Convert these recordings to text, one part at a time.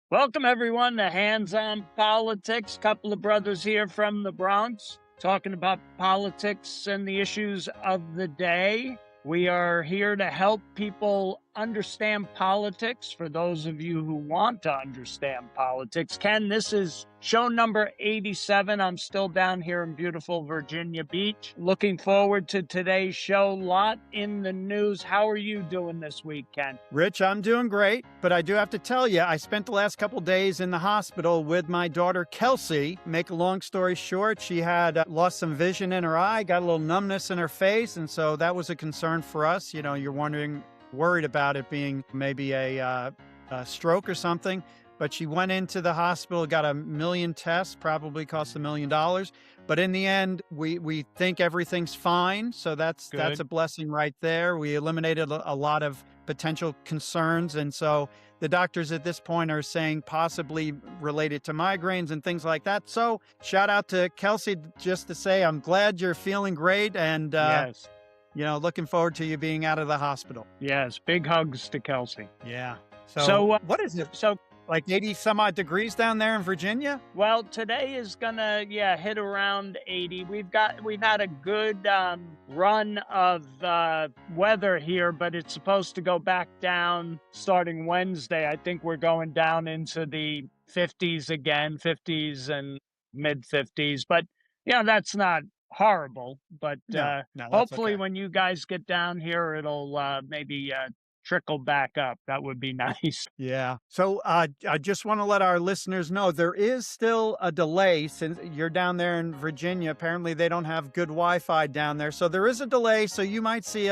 Welcome, everyone, to Hands on Politics. Couple of brothers here from the Bronx talking about politics and the issues of the day. We are here to help people understand politics for those of you who want to understand politics. Ken, this is show number 87. I'm still down here in beautiful Virginia Beach. Looking forward to today's show. Lot in the news. How are you doing this week, Ken? Rich, I'm doing great, but I do have to tell you, I spent the last couple days in the hospital with my daughter, Kelsey. Make a long story short, she had lost some vision in her eye, got a little numbness in her face, and so that was a concern for us. You know, you're worried about it being maybe a stroke or something. But she went into the hospital, got a million tests, probably cost $1 million. But in the end, we think everything's fine. So that's Good. a blessing right there. We eliminated a lot of potential concerns. And so the doctors at this point are saying possibly related to migraines and things like that. So shout out to Kelsey just to say, I'm glad you're feeling great. And, Yes. looking forward to you being out of the hospital. Yes. Big hugs to Kelsey. Yeah. So, What is it? so Like 80 some odd degrees down there in Virginia? well, today is gonna hit around 80. We've had a good run of weather here, but it's supposed to go back down starting Wednesday. I think we're going down into the 50s again, 50s and mid 50s. But that's not horrible. But No, no, that's hopefully, okay. when you guys get down here, it'll maybe trickle back up. That would be nice. Yeah. So I just want to let our listeners know there is still a delay since you're down there in Virginia. Apparently, they don't have good Wi-Fi down there. So there is a delay. So you might see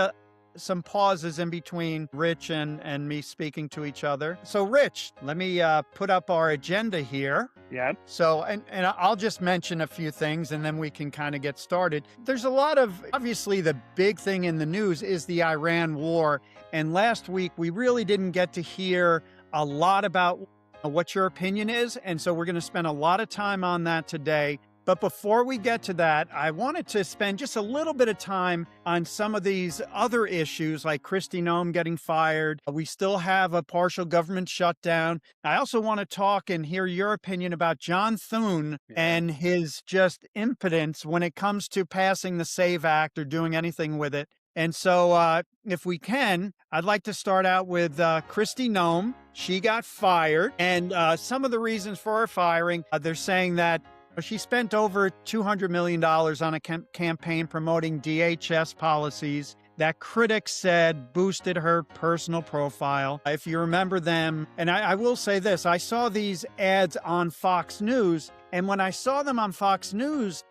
some pauses in between Rich and me speaking to each other. So, Rich, let me put up our agenda here. Yep. So, and I'll just mention a few things and then we can kind of get started. There's a lot of, obviously, the big thing in the news is the Iran war. And last week, we really didn't get to hear a lot about what your opinion is. And so we're going to spend a lot of time on that today. But before we get to that, I wanted to spend just a little bit of time on some of these other issues like Kristi Noem getting fired. We still have a partial government shutdown. I also want to talk and hear your opinion about John Thune and his just impotence when it comes to passing the SAVE Act or doing anything with it. And so if we can, I'd like to start out with Kristi Noem. She got fired. And some of the reasons for her firing, they're saying that she spent over $200 million on a campaign promoting DHS policies that critics said boosted her personal profile. If you remember them, and I will say this, I saw these ads on Fox News, and when I saw them on Fox News,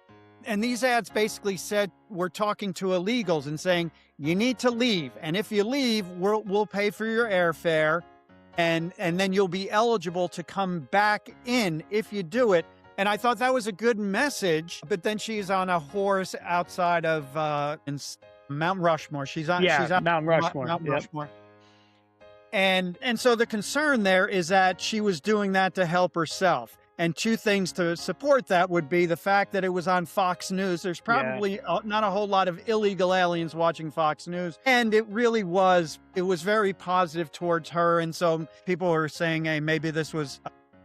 and these ads basically said, we're talking to illegals and saying, you need to leave. And if you leave, we'll pay for your airfare. And then you'll be eligible to come back in if you do it. And I thought that was a good message, but then she's on a horse outside of Mount Rushmore. She's on Mount Rushmore. Mount Yep. Rushmore. And so the concern there is that she was doing that to help herself. And two things to support that would be the fact that it was on Fox News. There's probably not a whole lot of illegal aliens watching Fox News. And it was very positive towards her. And so people were saying, hey, maybe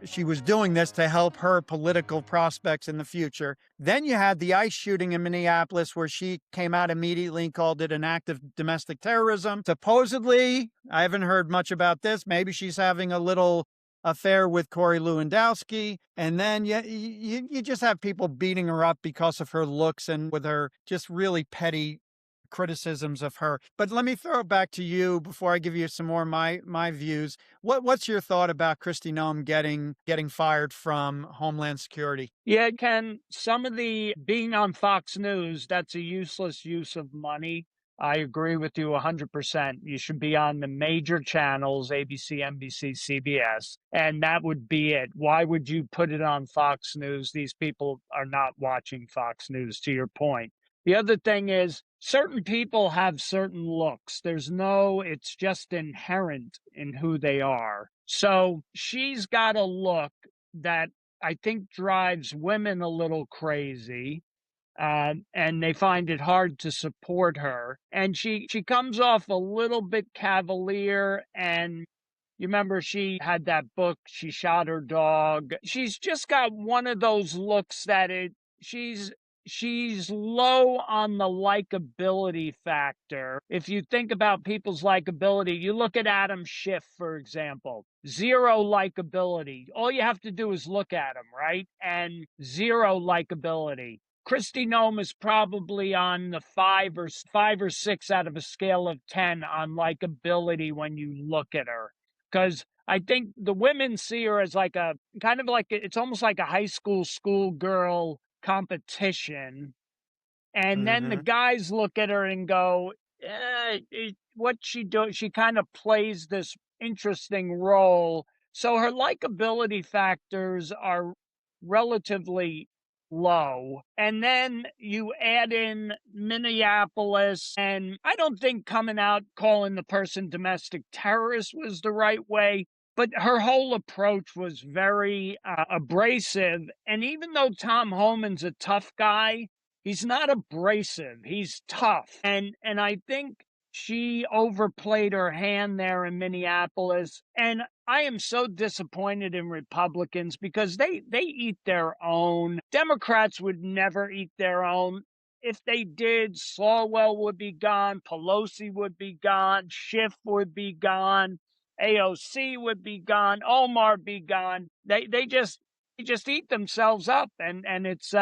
she was doing this to help her political prospects in the future. Then you had the ICE shooting in Minneapolis where she came out immediately and called it an act of domestic terrorism. Supposedly, I haven't heard much about this. Maybe she's having a little affair with Corey Lewandowski. And then you just have people beating her up because of her looks and with her just really petty criticisms of her. But let me throw it back to you before I give you some more of my views. What's your thought about Kristi Noem getting fired from Homeland Security? Yeah, Ken, some of the being on Fox News, that's a useless use of money. I agree with you 100%. You should be on the major channels, ABC, NBC, CBS, and that would be it. Why would you put it on Fox News? These people are not watching Fox News, to your point. The other thing is, certain people have certain looks. It's just inherent in who they are. So she's got a look that I think drives women a little crazy, and they find it hard to support her. And she comes off a little bit cavalier, and You remember she had that book, She Shot Her Dog. She's just got one of those looks that she's she's low on the likability factor. If you think about people's likability, you look at Adam Schiff, for example. Zero likability. All you have to do is look at him, right? And zero likability. Kristi Noem is probably on the five or six out of a scale of 10 on likability when you look at her. Because I think the women see her as like a kind of like it's almost like a high school schoolgirl competition. And then the Hmm. guys look at her and go, what she do? She kind of plays this interesting role. So her likability factors are relatively low. And then you add in Minneapolis, and I don't think coming out calling the person domestic terrorist was the right way. But her whole approach was very abrasive. And even though Tom Homan's a tough guy, he's not abrasive. He's tough. And I think she overplayed her hand there in Minneapolis. And I am so disappointed in Republicans because they eat their own. Democrats would never eat their own. If they did, Swalwell would be gone, Pelosi would be gone, Schiff would be gone, AOC would be gone, Omar be gone. They just eat themselves up, and it's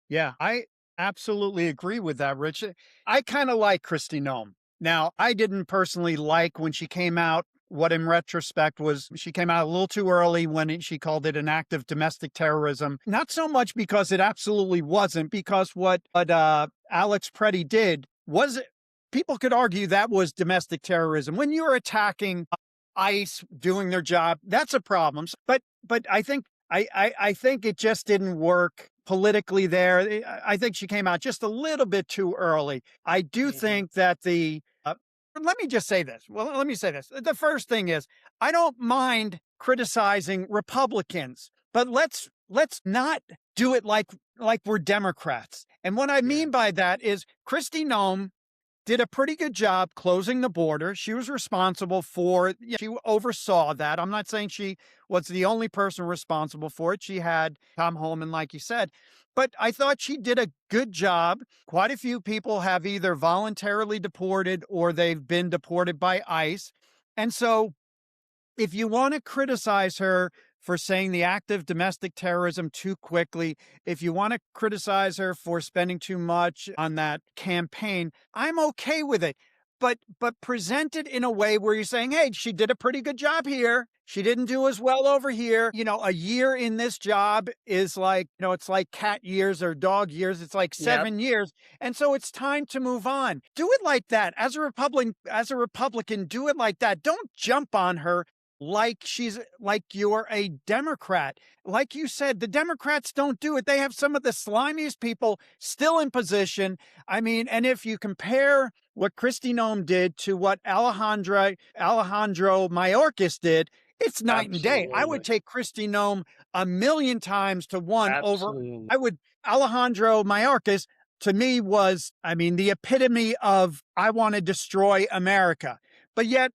Yeah, I absolutely agree with that, Rich. I kind of like Kristi Noem. Now, I didn't personally like when she came out. What in retrospect was she came out a little too early when she called it an act of domestic terrorism. Not so much because it absolutely wasn't, because what Alex Preddy did was, people could argue that was domestic terrorism. When you're attacking ICE doing their job, that's a problem. But I think it just didn't work politically there. I think she came out just a little bit too early. I do Mhm. think that let me just say this. Well, let me say this. The first thing is, I don't mind criticizing Republicans, but let's not do it like we're Democrats. And what I Yeah. mean by that is Kristi Noem did a pretty good job closing the border. She was responsible for, yeah, she oversaw that. I'm not saying she was the only person responsible for it. She had Tom Holman, like you said, but I thought she did a good job. Quite a few people have either voluntarily deported or they've been deported by ICE. And so if you want to criticize her for saying the act of domestic terrorism too quickly, if you want to criticize her for spending too much on that campaign, I'm okay with it. But present it in a way where you're saying, hey, she did a pretty good job here. She didn't do as well over here. A year in this job is like, it's like cat years or dog years. It's like Yep. 7 years. And so it's time to move on. Do it like that. As a Republican, do it like that. Don't jump on her like you're a Democrat. Like you said, the Democrats don't do it. They have some of the slimiest people still in position. I mean, and if you compare what Kristi Noem did to what Alejandro Mayorkas did, it's night and day. I would Absolutely. take Kristi Noem a million times to one over. Absolutely. I would Alejandro Mayorkas, to me, was, I mean, the epitome of I want to destroy America. But yet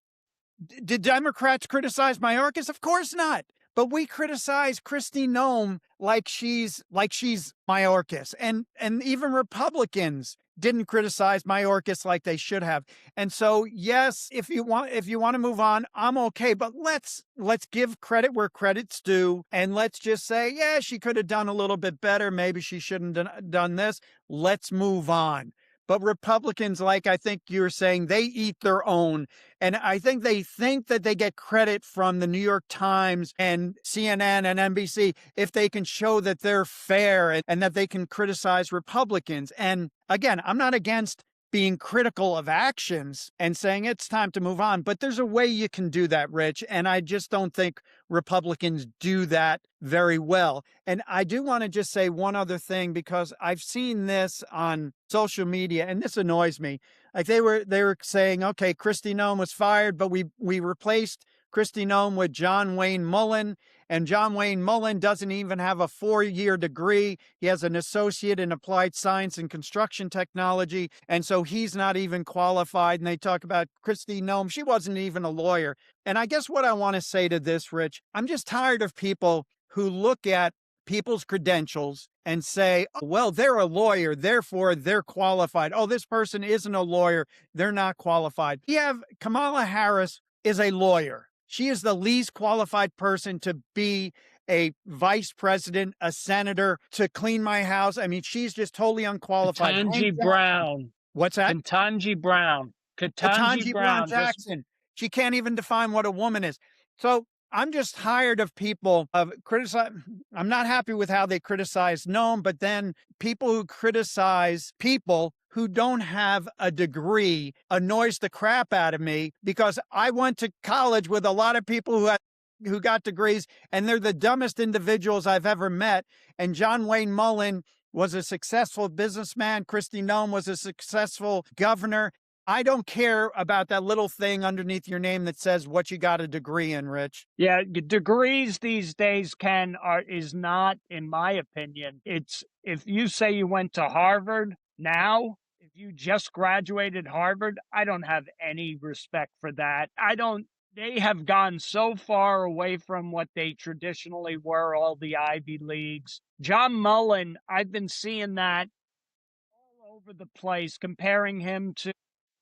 did Democrats criticize Mayorkas? Of course not. But we criticize Kristi Noem like she's Mayorkas, and even Republicans didn't criticize Mayorkas like they should have. And so, yes, if you want to move on, I'm okay. But let's give credit where credit's due, and let's just say, yeah, she could have done a little bit better. Maybe she shouldn't have done this. Let's move on. But Republicans, like I think you're saying, they eat their own. And I think they think that they get credit from the New York Times and CNN and NBC if they can show that they're fair and that they can criticize Republicans. And again, I'm not against being critical of actions and saying it's time to move on, but there's a way you can do that, Rich. And I just don't think Republicans do that very well. And I do want to just say one other thing, because I've seen this on social media and this annoys me. Like they were saying, okay, Kristi Noem was fired, but we replaced Kristi Noem with John Wayne Mullen. And John Wayne Mullen doesn't even have a 4-year degree. He has an associate in applied science and construction technology. And so he's not even qualified. And they talk about Kristi Noem. She wasn't even a lawyer. And I guess what I want to say to this, Rich, I'm just tired of people who look at people's credentials and say, oh, well, they're a lawyer, therefore they're qualified. Oh, this person isn't a lawyer, they're not qualified. We have Kamala Harris is a lawyer. She is the least qualified person to be a vice president, a senator, to clean my house. I mean, she's just totally unqualified. Ketanji Brown. What's that? Ketanji Brown. Ketanji Ketanji Brown Brown. Jackson. She can't even define what a woman is. So I'm just tired of people of criticize. I'm not happy with how they criticize Noam, but then people who criticize people who don't have a degree annoys the crap out of me, because I went to college with a lot of people who got degrees, and they're the dumbest individuals I've ever met. And John Wayne Mullen was a successful businessman. Kristi Noem was a successful governor. I don't care about that little thing underneath your name that says what you got a degree in, Rich. Yeah, degrees these days, Ken, is not, in my opinion. It's if you say you went to Harvard now, if you just graduated Harvard, I don't have any respect for that. They have gone so far away from what they traditionally were, all the Ivy Leagues. John Mullen, I've been seeing that all over the place, comparing him to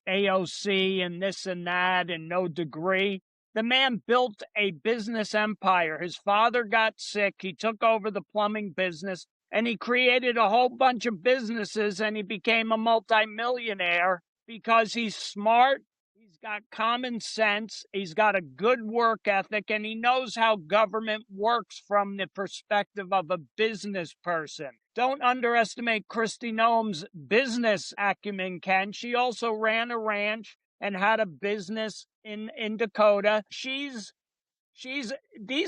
AOC and this and that and no degree. The man built a business empire. His father got sick. He took over the plumbing business and he created a whole bunch of businesses, and he became a multimillionaire because he's smart. He's got common sense. He's got a good work ethic, and he knows how government works from the perspective of a business person. Don't underestimate Kristi Noem's business acumen, Ken. She also ran a ranch and had a business in Dakota. These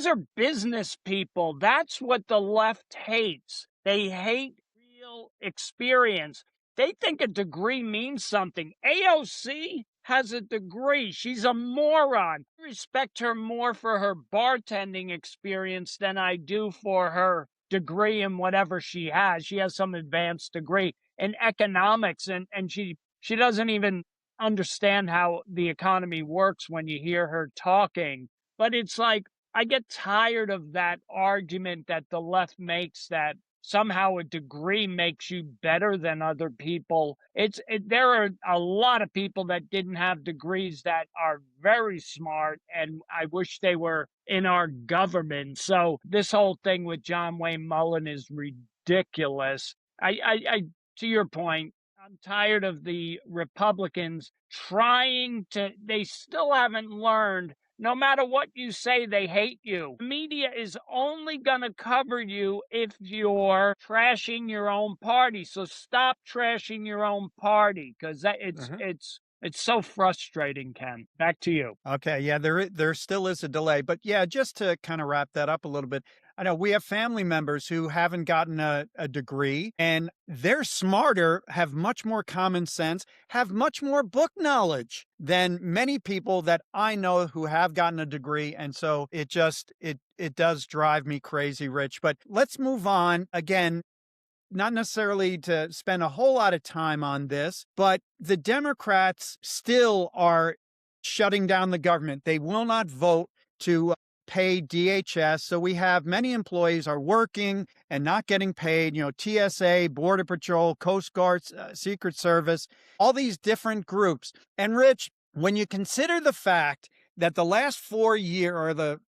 are business people. That's what the left hates. They hate real experience. They think a degree means something. AOC has a degree. She's a moron. I respect her more for her bartending experience than I do for her degree in whatever she has. She has some advanced degree in economics, and she doesn't even understand how the economy works when you hear her talking. But it's like, I get tired of that argument that the left makes, that somehow a degree makes you better than other people. There are a lot of people that didn't have degrees that are very smart, and I wish they were in our government. So this whole thing with John Wayne Mullen is ridiculous. I to your point, I'm tired of the Republicans they still haven't learned. No matter what you say, they hate you. The media is only going to cover you if you're trashing your own party. So stop trashing your own party, because it's so frustrating, Ken. Back to you. Okay, yeah, there still is a delay, but yeah, just to kind of wrap that up a little bit, I know we have family members who haven't gotten a degree, and they're smarter, have much more common sense, have much more book knowledge than many people that I know who have gotten a degree. And so it does drive me crazy, Rich. But let's move on. Again, not necessarily to spend a whole lot of time on this, but the Democrats still are shutting down the government. They will not vote to pay DHS. So we have many employees are working and not getting paid, TSA, Border Patrol, Coast Guard, Secret Service, all these different groups. And Rich, when you consider the fact that the last 4 years, or the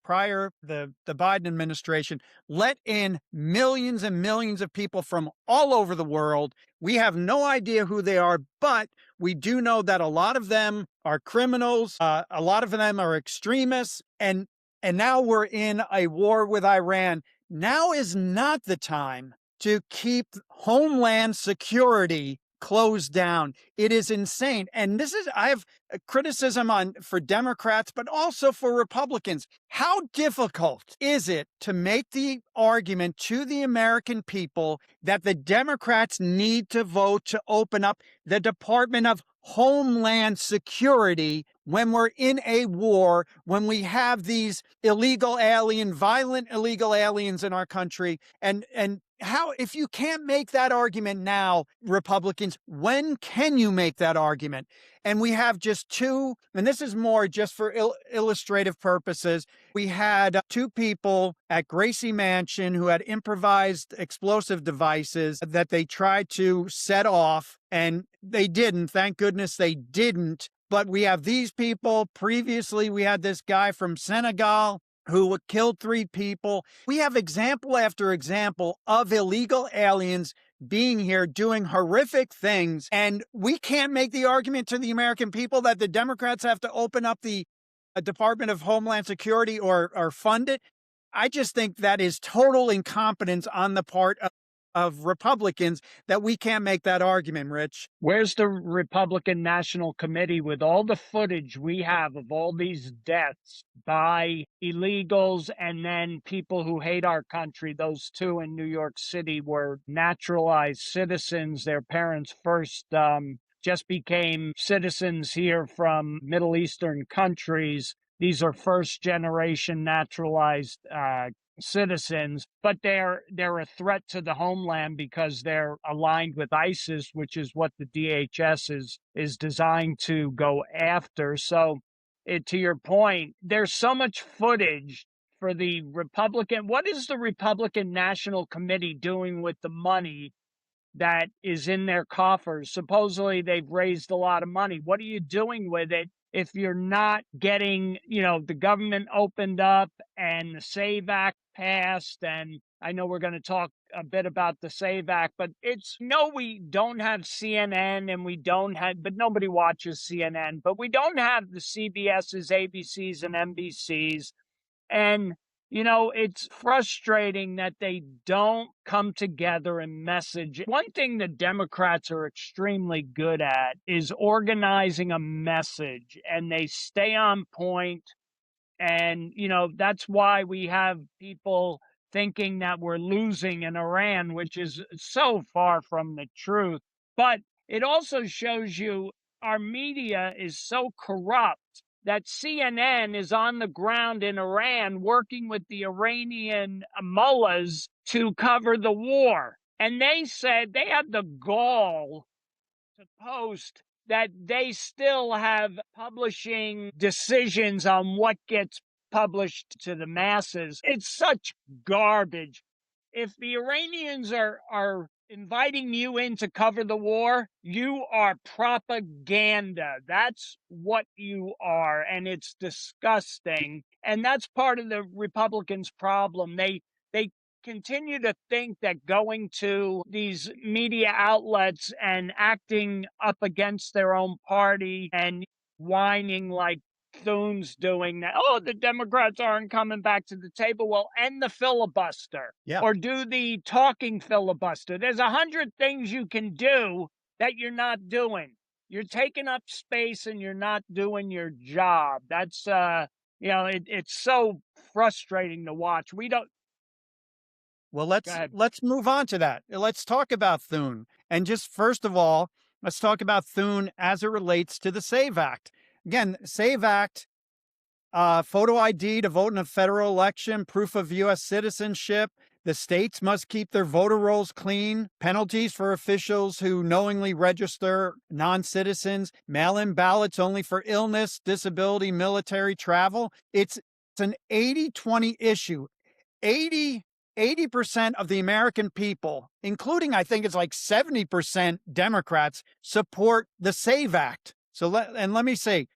Biden administration let in millions and millions of people from all over the world. We have no idea who they are, but we do know that a lot of them are criminals. A lot of them are extremists. And now we're in a war with Iran. Now is not the time to keep homeland security closed down. It is insane. And I have a criticism for Democrats, but also for Republicans. How difficult is it to make the argument to the American people that the Democrats need to vote to open up the Department of homeland security when we're in a war, when we have these violent illegal aliens in our country. And how, if you can't make that argument now, Republicans, when can you make that argument? And we have just two, and this is more just for illustrative purposes. We had two people at Gracie Mansion who had improvised explosive devices that they tried to set off, and they didn't. Thank goodness they didn't. But we have these people. Previously, we had this guy from Senegal who killed 3 people. We have example after example of illegal aliens being here doing horrific things. And we can't make the argument to the American people that the Democrats have to open up the Department of Homeland Security or fund it. I just think that is total incompetence on the part of Republicans that we can't make that argument, Rich. Where's the Republican National Committee with all the footage we have of all these deaths by illegals and then people who hate our country? Those 2 in New York City were naturalized citizens. Their parents first just became citizens here from Middle Eastern countries. These are first-generation naturalized citizens, but they're a threat to the homeland because they're aligned with ISIS, which is what the DHS is designed to go after. So, to your point, there's so much footage for the Republican. What is the Republican National Committee doing with the money that is in their coffers? Supposedly they've raised a lot of money. What are you doing with it if you're not getting, the government opened up and the SAVE Act passed? And I know we're going to talk a bit about the SAVE Act, but we don't have CNN and but nobody watches CNN, but we don't have the CBS's, ABC's, and NBC's. And, it's frustrating that they don't come together and message. One thing the Democrats are extremely good at is organizing a message, and they stay on point. And, that's why we have people thinking that we're losing in Iran, which is so far from the truth. But it also shows you our media is so corrupt that CNN is on the ground in Iran working with the Iranian mullahs to cover the war. And they said they have the gall to post that they still have publishing decisions on what gets published to the masses. It's such garbage. If the Iranians are inviting you in to cover the war, you are propaganda. That's what you are, and it's disgusting. And that's part of the Republicans' problem. They continue to think that going to these media outlets and acting up against their own party and whining like Thune's doing that, oh, the Democrats aren't coming back to the table. Well, end the filibuster. Yeah. Or do the talking filibuster. There's 100 things you can do that you're not doing. You're taking up space and you're not doing your job. That's it's so frustrating to watch. Well, let's move on to that. Let's talk about Thune. And just first of all, let's talk about Thune as it relates to the SAVE Act. Again, SAVE Act, photo ID to vote in a federal election, proof of U.S. citizenship. The states must keep their voter rolls clean. Penalties for officials who knowingly register non-citizens. Mail-in ballots only for illness, disability, military travel. It's an 80-20 issue. 80% of the American people, including I think it's like 70% Democrats, support the SAVE Act. So let me say,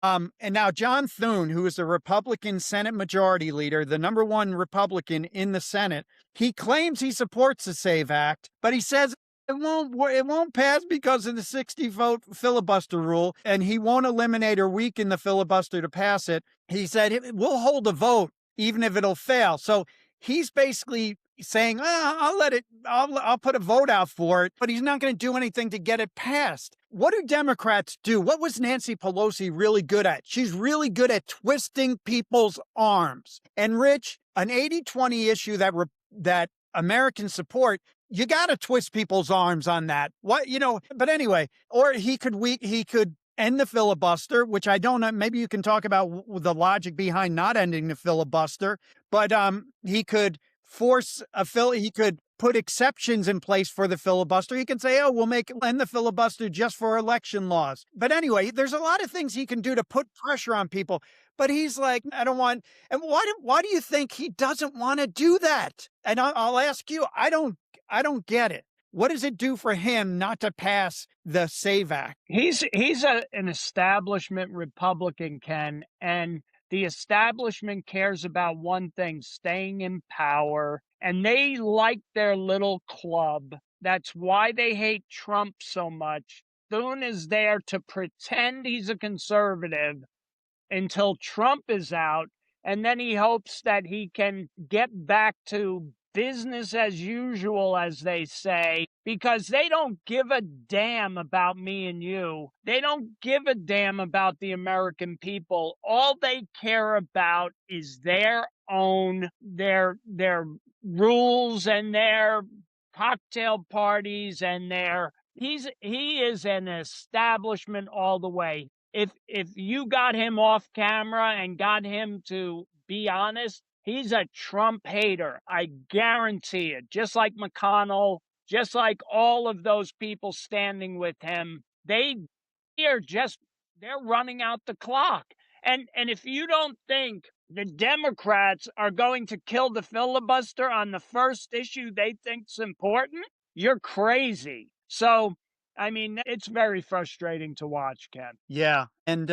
and now John Thune, who is the Republican Senate Majority Leader, the #1 Republican in the Senate, he claims he supports the SAVE Act, but he says it won't pass because of the 60-vote filibuster rule, and he won't eliminate or weaken the filibuster to pass it. He said we'll hold a vote even if it'll fail. So he's basically saying, I'll put a vote out for it, but he's not going to do anything to get it passed. What do Democrats do? What was Nancy Pelosi really good at? She's really good at twisting people's arms. And Rich, an 80-20 issue that American support, you got to twist people's arms on that. What, but anyway, or he could end the filibuster, which I don't know. Maybe you can talk about the logic behind not ending the filibuster, but he could he could put exceptions in place for the filibuster. He can say, "Oh, we'll end the filibuster just for election laws." But anyway, there's a lot of things he can do to put pressure on people. But he's like, I don't want. And why do you think he doesn't want to do that? And I'll ask you, I don't get it. What does it do for him not to pass the SAVE Act? He's an establishment Republican, Ken, and the establishment cares about one thing: staying in power, and they like their little club. That's why they hate Trump so much. Thune is there to pretend he's a conservative until Trump is out, and then he hopes that he can get back to business as usual, as they say, because they don't give a damn about me and you. They don't give a damn about the American people. All they care about is their rules and their cocktail parties and he is an establishment all the way. If you got him off camera and got him to be honest, he's a Trump hater. I guarantee it. Just like McConnell, just like all of those people standing with him, they're running out the clock. And if you don't think the Democrats are going to kill the filibuster on the first issue they think's important, you're crazy. So, I mean, it's very frustrating to watch, Ken. Yeah. And,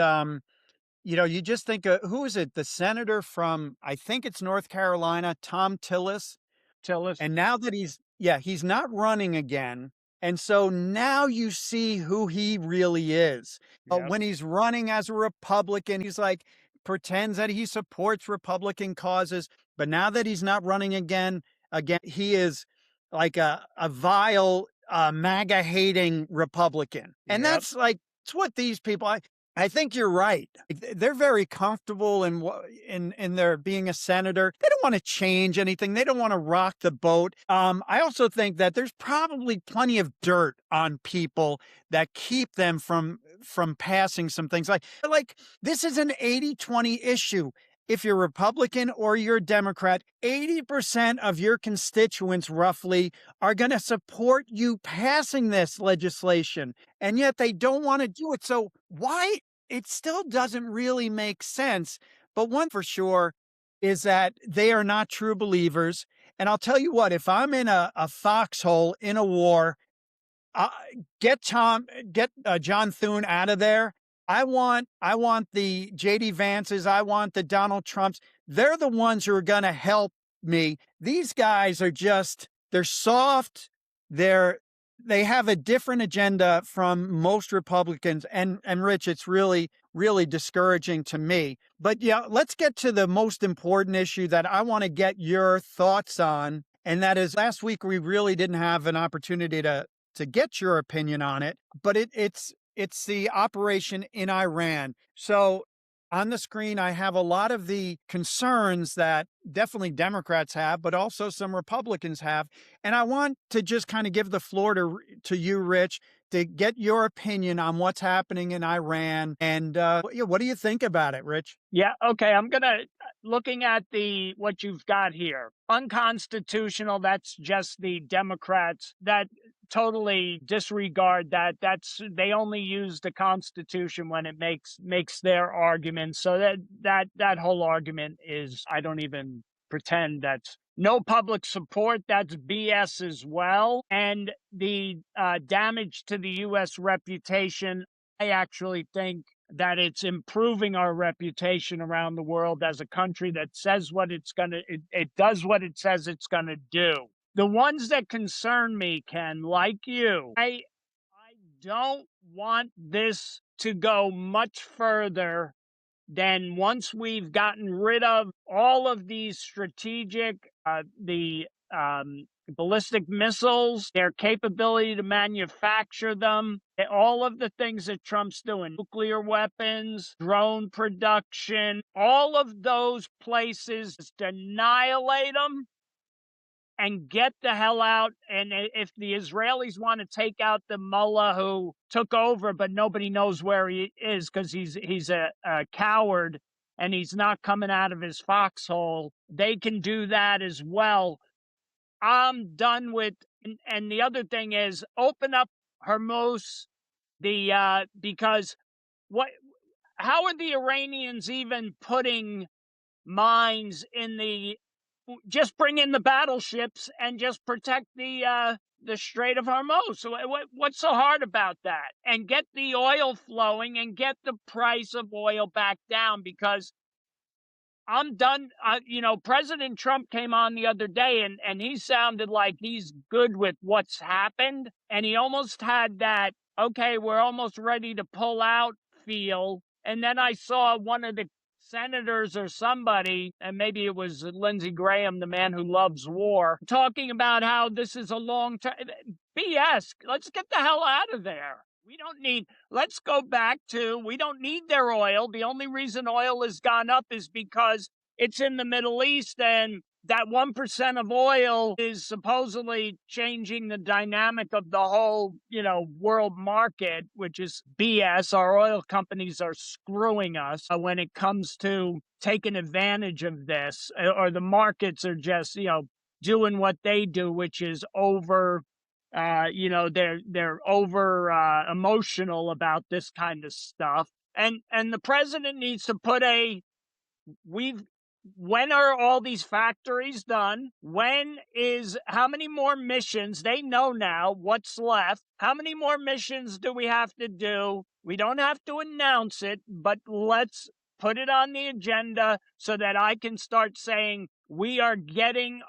you just think, who is it? The senator from, I think it's North Carolina, Tom Tillis. Tillis. And now that he's not running again. And so now you see who he really is. But Yep. when he's running as a Republican, he's like, pretends that he supports Republican causes. But now that he's not running again, he is like a vile, MAGA hating Republican. And Yep. it's what these people, I think you're right. They're very comfortable in their being a senator. They don't want to change anything. They don't want to rock the boat. I also think that there's probably plenty of dirt on people that keep them from passing some things. Like this is an 80-20 issue. If you're Republican or you're Democrat, 80% of your constituents roughly are going to support you passing this legislation. And yet they don't want to do it. So why? It still doesn't really make sense. But one for sure is that they are not true believers. And I'll tell you what, if I'm in a foxhole in a war, uh, get John Thune out of there. I want the JD Vances. I want the Donald Trumps. They're the ones who are going to help me. These guys they're soft. They have a different agenda from most Republicans. And Rich, it's really, really discouraging to me. But yeah, let's get to the most important issue that I want to get your thoughts on. And that is, last week we really didn't have an opportunity to get your opinion on it, but it's the operation in Iran. So on the screen, I have a lot of the concerns that definitely Democrats have, but also some Republicans have. And I want to just kind of give the floor to you, Rich, to get your opinion on what's happening in Iran. And what do you think about it, Rich? Yeah, okay. I'm gonna looking at what you've got here. Unconstitutional, that's just the Democrats that totally disregard that. They only use the Constitution when it makes their argument. So that whole argument is, I don't even pretend that's no public support. That's BS as well. And the damage to the U.S. reputation, I actually think that it's improving our reputation around the world as a country that says what it does what it says it's gonna do. The ones that concern me, Ken, like you, I don't want this to go much further than once we've gotten rid of all of these the ballistic missiles, their capability to manufacture them, all of the things that Trump's doing, nuclear weapons, drone production, all of those places, just annihilate them. and get the hell out. And if the Israelis want to take out the mullah who took over, but nobody knows where he is because he's a coward and he's not coming out of his foxhole, they can do that as well. I'm done with. And the other thing is open up Hormuz, the because what? How are the Iranians even putting mines in the? Just bring in the battleships and just protect the Strait of Hormuz. So what's so hard about that? And get the oil flowing and get the price of oil back down because I'm done. President Trump came on the other day and he sounded like he's good with what's happened. And he almost had that, okay, we're almost ready to pull out feel. And then I saw one of the senators or somebody, and maybe it was Lindsey Graham, the man who loves war, talking about how this is a long term BS. Let's get the hell out of there. We don't need, let's go back to, we don't need their oil. The only reason oil has gone up is because it's in the Middle East and that 1% of oil is supposedly changing the dynamic of the whole, world market, which is BS. Our oil companies are screwing us when it comes to taking advantage of this, or the markets are just, doing what they do, which is over they're over emotional about this kind of stuff, and the president needs to put we've when are all these factories done? How many more missions? They know now what's left. How many more missions do we have to do? We don't have to announce it, but let's put it on the agenda so that I can start saying we are in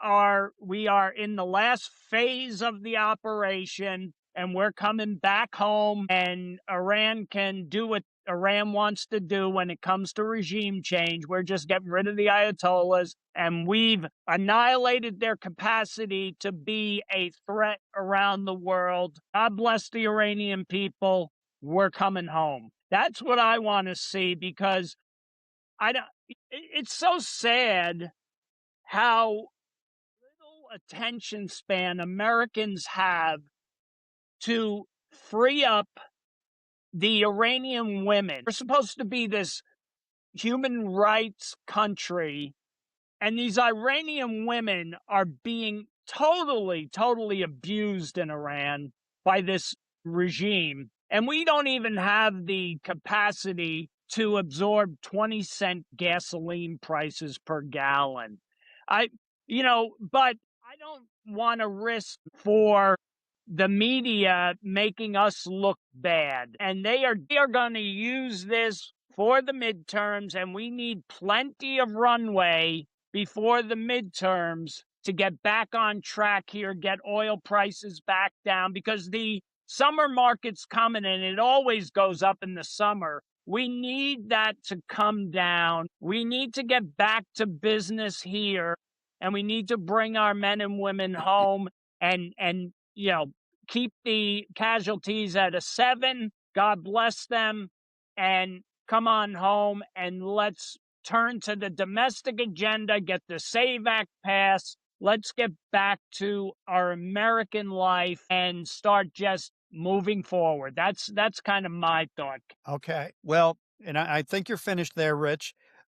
the last phase of the operation and we're coming back home, and Iran can do what Iran wants to do when it comes to regime change. We're just getting rid of the Ayatollahs, and we've annihilated their capacity to be a threat around the world. God bless the Iranian people. We're coming home. That's what I want to see, because it's so sad how little attention span Americans have to free up the Iranian women. We're supposed to be this human rights country, and these Iranian women are being totally, totally abused in Iran by this regime. And we don't even have the capacity to absorb 20-cent gasoline prices per gallon. But I don't want to risk for the media making us look bad. And they are going to use this for the midterms, and we need plenty of runway before the midterms to get back on track here, get oil prices back down, because the summer market's coming and it always goes up in the summer. We need that to come down. We need to get back to business here, and we need to bring our men and women home and keep the casualties at a 7. God bless them, and come on home, and let's turn to the domestic agenda, get the SAVE Act passed. Let's get back to our American life and start just moving forward. That's kind of my thought. Okay. Well, and I think you're finished there, Rich.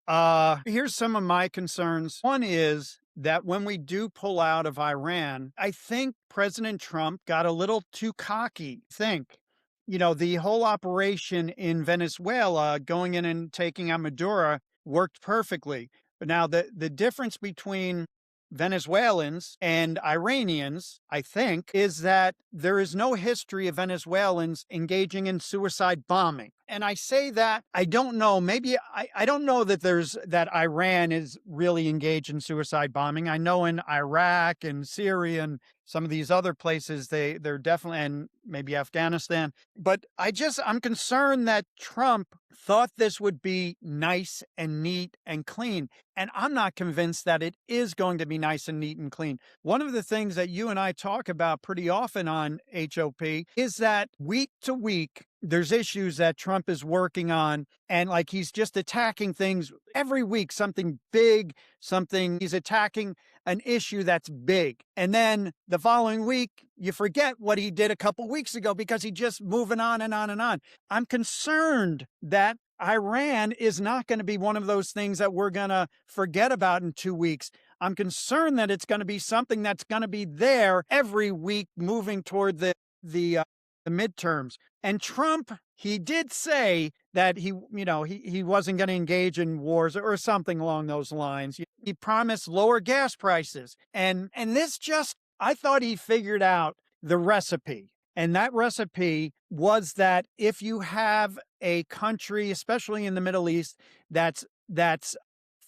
Here's some of my concerns. One is that when we do pull out of Iran, I think President Trump got a little too cocky. The whole operation in Venezuela, going in and taking out Maduro, worked perfectly. But now the difference between Venezuelans and Iranians, I think, is that there is no history of Venezuelans engaging in suicide bombing. And I say that, I don't know, maybe I don't know that Iran is really engaged in suicide bombing. I know in Iraq and Syria and some of these other places, they're definitely, and maybe Afghanistan. But I'm concerned that Trump thought this would be nice and neat and clean. And I'm not convinced that it is going to be nice and neat and clean. One of the things that you and I talk about pretty often on HOP is that week to week, there's issues that Trump is working on, and like he's just attacking things every week, something big, something he's attacking an issue that's big. And then the following week, you forget what he did a couple weeks ago because he just moving on and on and on. I'm concerned that Iran is not going to be one of those things that we're going to forget about in 2 weeks. I'm concerned that it's going to be something that's going to be there every week moving toward the the midterms. And Trump, he did say that he wasn't going to engage in wars or something along those lines. He promised lower gas prices. And this just I thought he figured out the recipe. And that recipe was that if you have a country, especially in the Middle East, that's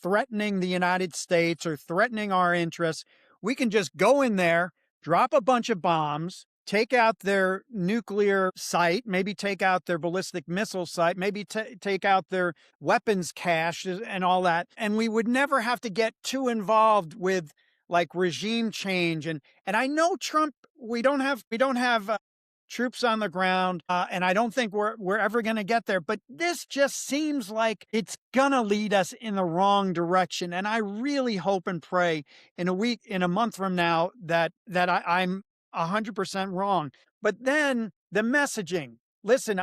threatening the United States or threatening our interests, we can just go in there, drop a bunch of bombs, take out their nuclear site, maybe take out their ballistic missile site, maybe take out their weapons cache and all that. And we would never have to get too involved with like regime change. And I know Trump, we don't have troops on the ground, and I don't think we're ever going to get there. But this just seems like it's going to lead us in the wrong direction. And I really hope and pray in a month from now, I'm 100% wrong. But then the messaging. Listen,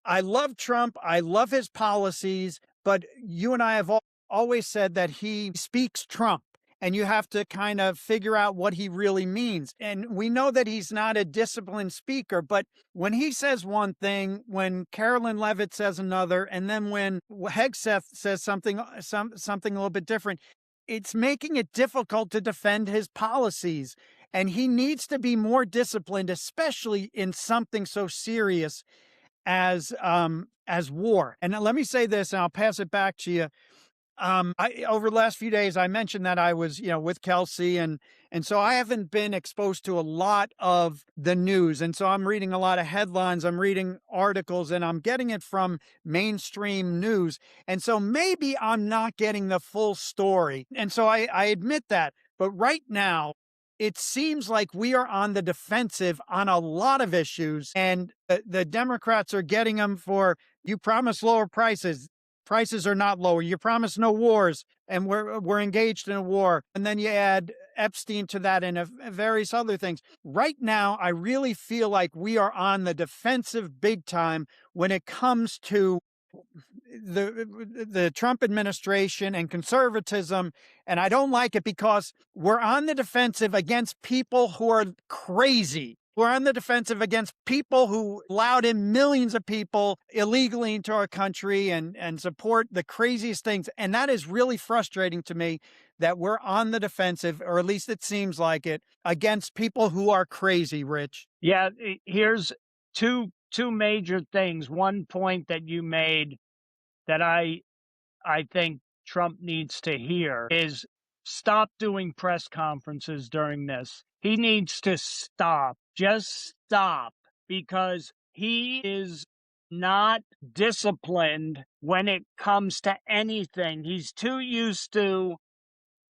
I love Trump. I love his policies, but you and I have always said that he speaks Trump. And you have to kind of figure out what he really means. And we know that he's not a disciplined speaker, but when he says one thing, when Carolyn Levitt says another, and then when Hegseth says something a little bit different, it's making it difficult to defend his policies. And he needs to be more disciplined, especially in something so serious as war. And let me say this, and I'll pass it back to you. Over the last few days, I mentioned that I was, with Kelsey, and so I haven't been exposed to a lot of the news, and so I'm reading a lot of headlines, I'm reading articles, and I'm getting it from mainstream news, and so maybe I'm not getting the full story, and so I admit that. But right now, it seems like we are on the defensive on a lot of issues, and the Democrats are getting them for you promise lower prices. Prices are not lower. You promise no wars, and we're engaged in a war. And then you add Epstein to that and various other things. Right now, I really feel like we are on the defensive big time when it comes to the Trump administration and conservatism. And I don't like it because we're on the defensive against people who are crazy. We're on the defensive against people who allowed in millions of people illegally into our country and support the craziest things. And that is really frustrating to me that we're on the defensive, or at least it seems like it, against people who are crazy, Rich. Yeah, here's two major things. One point that you made that I think Trump needs to hear is stop doing press conferences during this. He needs to stop. Just stop, because he is not disciplined when it comes to anything. He's too used to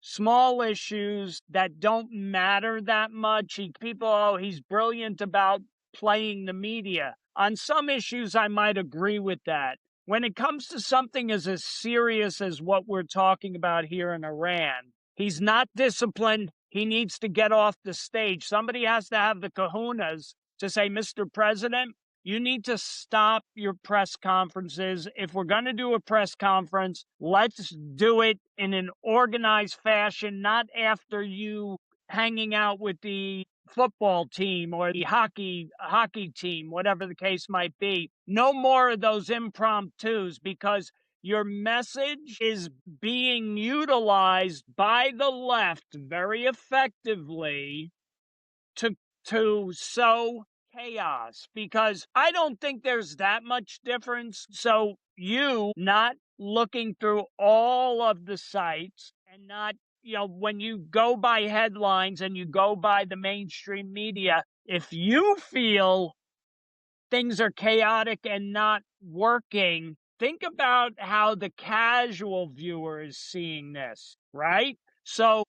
small issues that don't matter that much. He's brilliant about playing the media. On some issues, I might agree with that. When it comes to something as serious as what we're talking about here in Iran, he's not disciplined. He needs to get off the stage. Somebody has to have the kahunas to say, Mr. President, you need to stop your press conferences. If we're going to do a press conference, let's do it in an organized fashion, not after you hanging out with the football team or the hockey team, whatever the case might be. No more of those impromptus, because your message is being utilized by the left very effectively to sow chaos, because I don't think there's that much difference. So you not looking through all of the sites and not, when you go by headlines and you go by the mainstream media, if you feel things are chaotic and not working, think about how the casual viewer is seeing this, right? So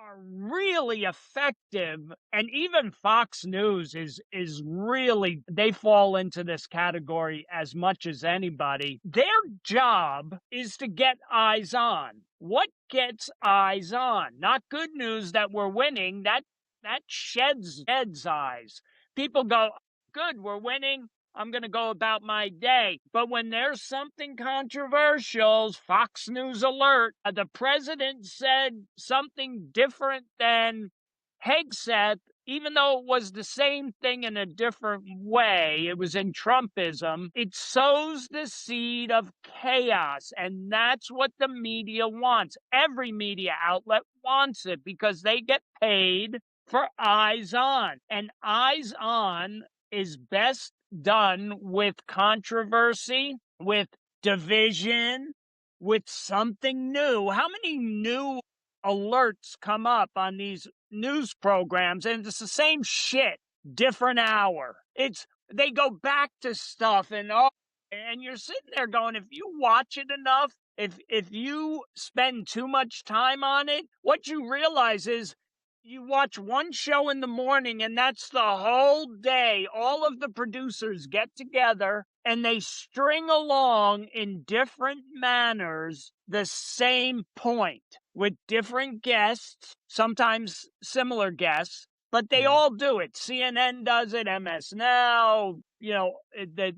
are really effective, and even Fox News is really, they fall into this category as much as anybody. Their job is to get eyes on. What gets eyes on? Not good news that we're winning. That sheds eyes. People go, good, we're winning. I'm going to go about my day. But when there's something controversial, Fox News alert, the president said something different than Hegseth, even though it was the same thing in a different way, it was in Trumpism, it sows the seed of chaos. And that's what the media wants. Every media outlet wants it because they get paid for eyes on. And eyes on is best done with controversy, with division, with something new. How many new alerts come up on these news programs? And it's the same shit, different hour. It's they go back to stuff, and you're sitting there going, if you watch it enough, if you spend too much time on it, what you realize is you watch one show in the morning and that's the whole day. All of the producers get together and they string along in different manners the same point with different guests, sometimes similar guests, but they Yeah. all do it. CNN does it, MS Now, the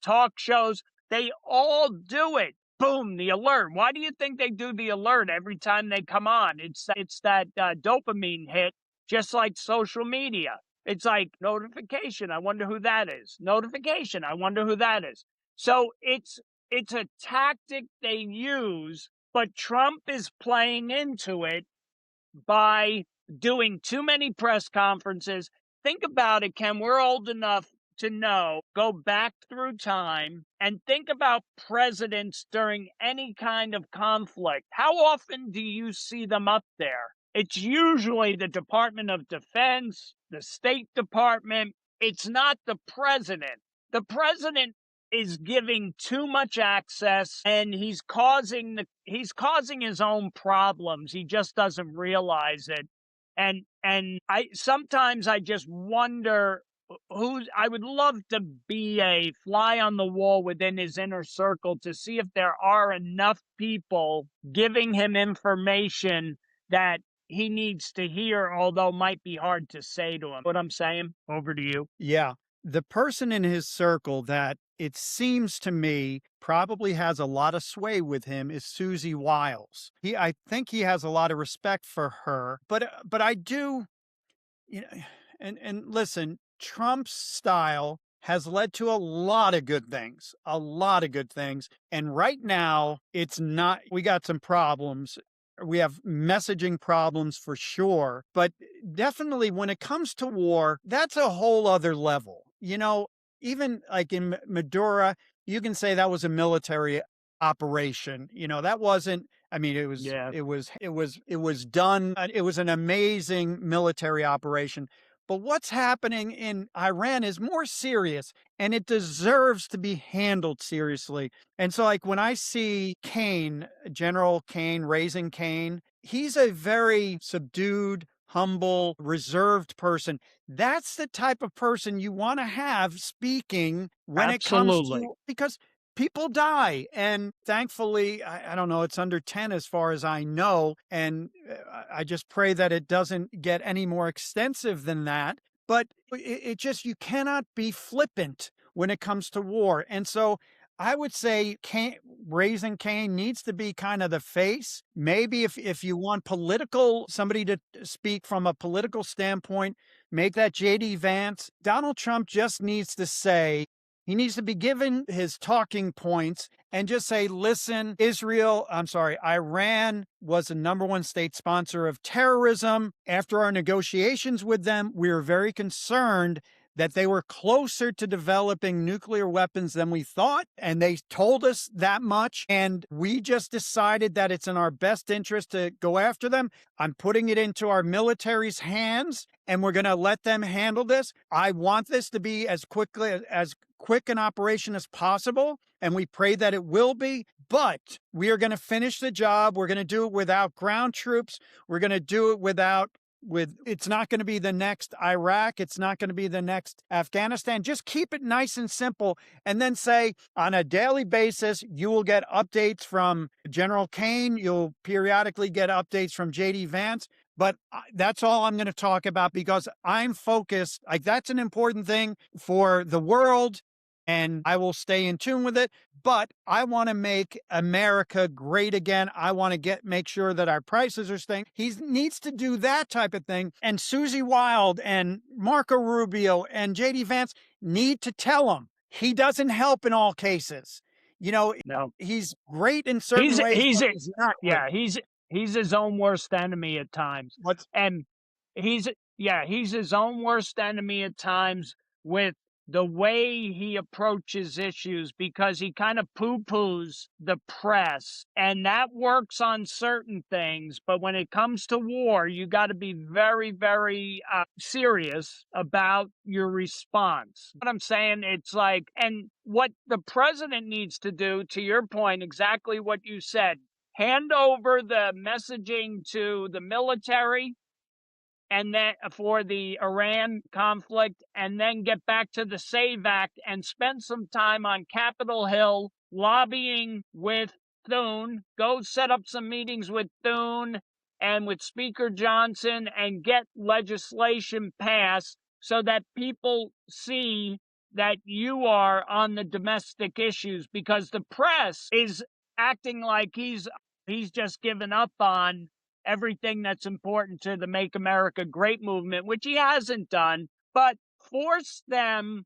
talk shows, they all do it. Boom, the alert. Why do you think they do the alert every time they come on? It's that dopamine hit, just like social media. It's like notification. I wonder who that is. Notification. I wonder who that is. So it's a tactic they use, but Trump is playing into it by doing too many press conferences. Think about it, Ken. We're old enough to know, go back through time and think about presidents during any kind of conflict. How often do you see them up there? It's usually the Department of Defense, the State Department. It's not the president. The president is giving too much access, and he's causing his own problems. He just doesn't realize it. And I sometimes I just wonder who I would love to be a fly on the wall within his inner circle to see if there are enough people giving him information that he needs to hear, although might be hard to say to him. What I'm saying? Over to you. Yeah. The person in his circle that it seems to me probably has a lot of sway with him is Susie Wiles. I think he has a lot of respect for her, but I do, you know, and listen, Trump's style has led to a lot of good things, a lot of good things. And right now, it's not, we got some problems. We have messaging problems for sure, but definitely when it comes to war, that's a whole other level. Even like in Madura, you can say that was a military operation. That wasn't, I mean, Yeah, it was done. It was an amazing military operation. But what's happening in Iran is more serious and it deserves to be handled seriously. And so, like, when I see Cain, General Cain, raising Cain, he's a very subdued, humble, reserved person. That's the type of person you want to have speaking when it comes absolutely. to, because people die. And thankfully, I don't know, it's under 10 as far as I know. And I just pray that it doesn't get any more extensive than that. But it just, you cannot be flippant when it comes to war. And so I would say raising Cain needs to be kind of the face. Maybe if you want somebody to speak from a political standpoint, make that JD Vance. Donald Trump just needs to say, he needs to be given his talking points and just say, listen, Iran was the number one state sponsor of terrorism. After our negotiations with them, we were very concerned that they were closer to developing nuclear weapons than we thought. And they told us that much. And we just decided that it's in our best interest to go after them. I'm putting it into our military's hands and we're going to let them handle this. I want this to be as quick an operation as possible. And we pray that it will be. but we are going to finish the job. We're going to do it without ground troops. We're going to do it without with it's not going to be the next Iraq. It's not going to be the next Afghanistan. Just keep it nice and simple. And then say on a daily basis, you will get updates from General Kane. You'll periodically get updates from JD Vance. But that's all I'm going to talk about because I'm focused. Like, that's an important thing for the world, and I will stay in tune with it. But I want to make America great again. I want to make sure that our prices are staying. He needs to do that type of thing. And Susie Wild and Marco Rubio and JD Vance need to tell him he doesn't help in all cases. No, He's great in certain ways, he's but he's not great. yeah, he's his own worst enemy at times. What's And he's he's his own worst enemy at times with the way he approaches issues because he kind of poo-poos the press, and that works on certain things, but when it comes to war, you got to be very, very serious about your response. What I'm saying, it's like, and what the president needs to do, to your point, exactly what you said, hand over the messaging to the military and then for the Iran conflict, and then get back to the SAVE Act and spend some time on Capitol Hill lobbying with Thune. Go set up some meetings with Thune and with Speaker Johnson and get legislation passed so that people see that you are on the domestic issues, because the press is acting like he's just given up on everything that's important to the Make America Great movement, which he hasn't done, but force them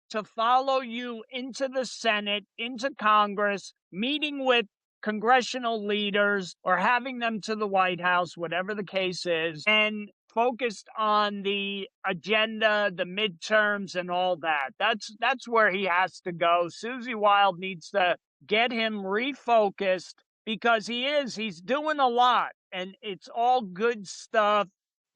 to follow you into the Senate, into Congress, meeting with congressional leaders or having them to the White House, whatever the case is, and focused on the agenda, the midterms, and all that. That's where he has to go. Susie Wild needs to get him refocused because he's doing a lot and it's all good stuff.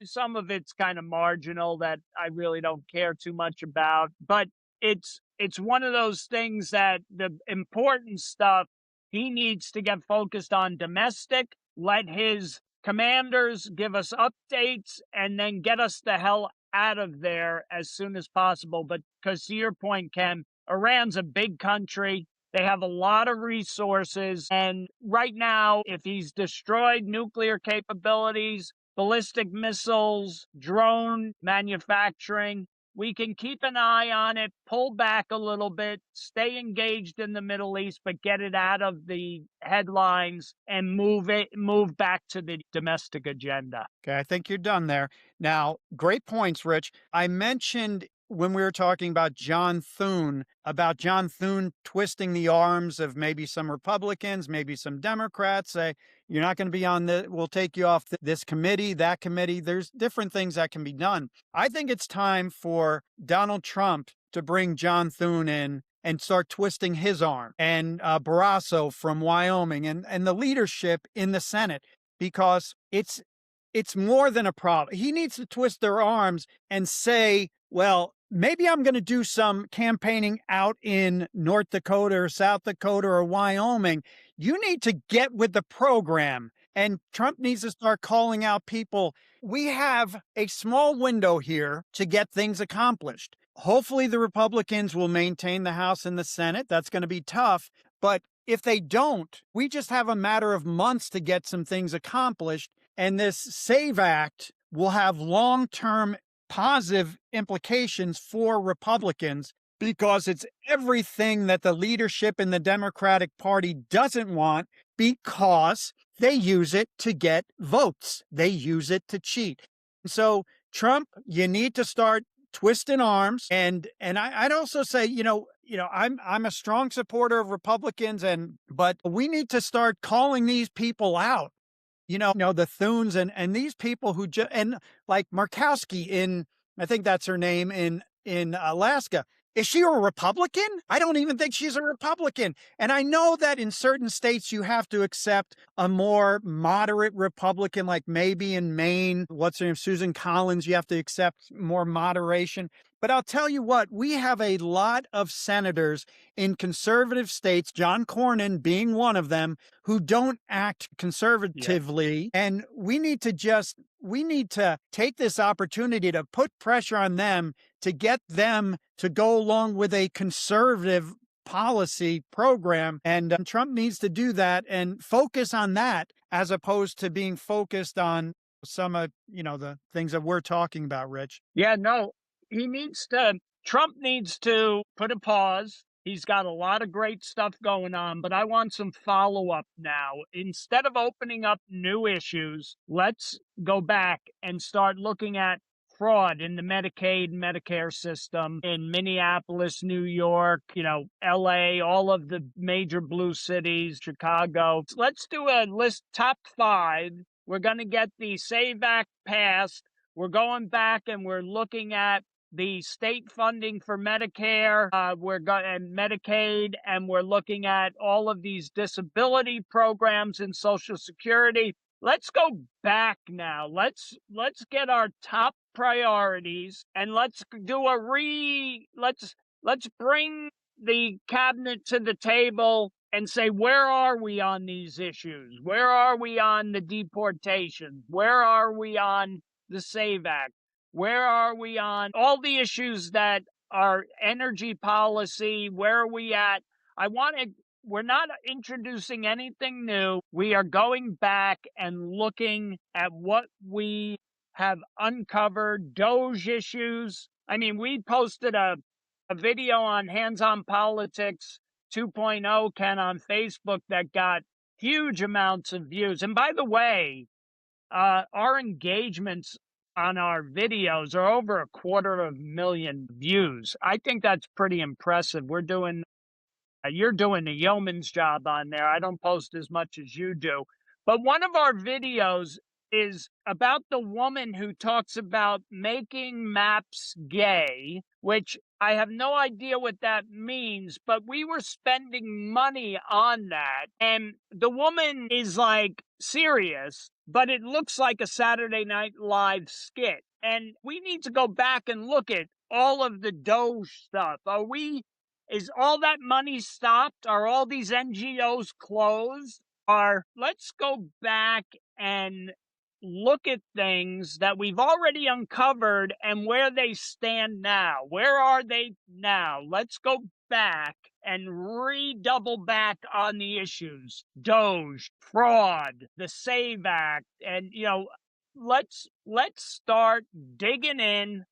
Some of it's kind of marginal that I really don't care too much about, but it's one of those things that the important stuff he needs to get focused on domestic, let his commanders give us updates, and then get us the hell out of there as soon as possible. But because to your point, Ken, Iran's a big country. They have a lot of resources. And right now, if he's destroyed nuclear capabilities, ballistic missiles, drone manufacturing, we can keep an eye on it, pull back a little bit, stay engaged in the Middle East, but get it out of the headlines and move back to the domestic agenda. Okay, I think you're done there. Now, great points, Rich. I mentioned when we were talking about John Thune, twisting the arms of maybe some Republicans, maybe some Democrats, say, you're not going to be on we'll take you off this committee, that committee. There's different things that can be done. I think it's time for Donald Trump to bring John Thune in and start twisting his arm, and Barrasso from Wyoming, and the leadership in the Senate, because it's more than a problem. He needs to twist their arms and say, well, maybe I'm going to do some campaigning out in North Dakota or South Dakota or Wyoming. You need to get with the program. And Trump needs to start calling out people. We have a small window here to get things accomplished. Hopefully the Republicans will maintain the House and the Senate. That's going to be tough. But if they don't, we just have a matter of months to get some things accomplished. And this SAVE Act will have long-term positive implications for Republicans because it's everything that the leadership in the Democratic Party doesn't want, because they use it to get votes. They use it to cheat. So, Trump, you need to start twisting arms. And I'd also say, I'm a strong supporter of Republicans, but we need to start calling these people out. The Thunes and these people who and like Murkowski I think that's her name, in Alaska. Is she a Republican? I don't even think she's a Republican. And I know that in certain states you have to accept a more moderate Republican, like maybe in Maine, what's her name, Susan Collins, you have to accept more moderation. But I'll tell you what, we have a lot of senators in conservative states, John Cornyn being one of them, who don't act Yeah. conservatively. And we need to take this opportunity to put pressure on them to get them to go along with a conservative policy program. And Trump needs to do that and focus on that as opposed to being focused on some of, the things that we're talking about, Rich. Yeah, no, he needs to, Trump needs to put a pause. He's got a lot of great stuff going on, but I want some follow up now. Instead of opening up new issues, let's go back and start looking at fraud in the Medicaid, Medicare system in Minneapolis, New York, LA, all of the major blue cities, Chicago. Let's do a list top 5. We're going to get the SAVE Act passed. We're going back and we're looking at the state funding for Medicare, and Medicaid, and we're looking at all of these disability programs in Social Security. Let's go back now. Let's get our top priorities and let's do let's bring the cabinet to the table and say, where are we on these issues? Where are we on the deportation? Where are we on the SAVE Act? Where are we on all the issues that are energy policy? Where are we at? We're not introducing anything new. We are going back and looking at what we have uncovered, Doge issues. I mean, we posted a video on Hands on Politics 2.0, Ken, on Facebook that got huge amounts of views. And by the way, our engagements on our videos are over 250,000 views. I think that's pretty impressive. You're doing a yeoman's job on there. I don't post as much as you do. But one of our videos is about the woman who talks about making maps gay, which I have no idea what that means, but we were spending money on that. And the woman is like serious, but it looks like a Saturday Night Live skit. And we need to go back and look at all of the Doge stuff. Is all that money stopped? Are all these NGOs closed? Let's go back and look at things that we've already uncovered and where they stand now. Where are they now? Let's go back and redouble back on the issues. Doge, fraud, the SAVE Act, and let's start digging in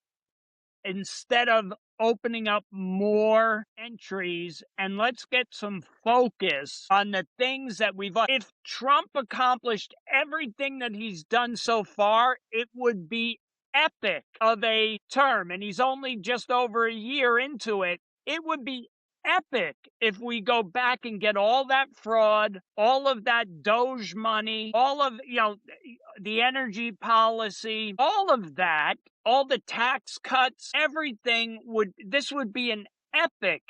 instead of opening up more entries, and let's get some focus on the things that if Trump accomplished everything that he's done so far, it would be epic of a term, and he's only just over a year into it. It would be epic if we go back and get all that fraud, all of that Doge money, all of the energy policy, all of that, all the tax cuts, everything this would be an epic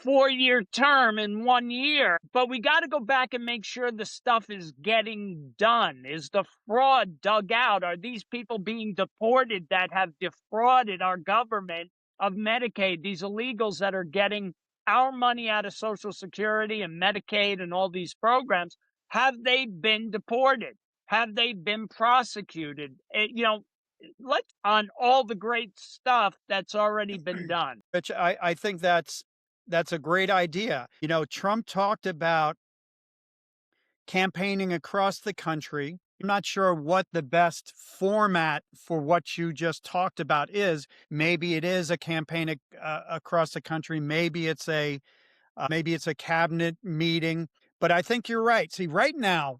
4-year term in 1 year. But we got to go back and make sure the stuff is getting done. Is the fraud dug out? Are these people being deported that have defrauded our government of Medicaid? These illegals that are getting our money out of Social Security and Medicaid and all these programs, have they been deported? Have they been prosecuted? Let's on all the great stuff that's already been done. Which I think that's a great idea. Trump talked about campaigning across the country. I'm not sure what the best format for what you just talked about is. Maybe it is a campaign across the country. Maybe it's a cabinet meeting. But I think you're right. See, right now,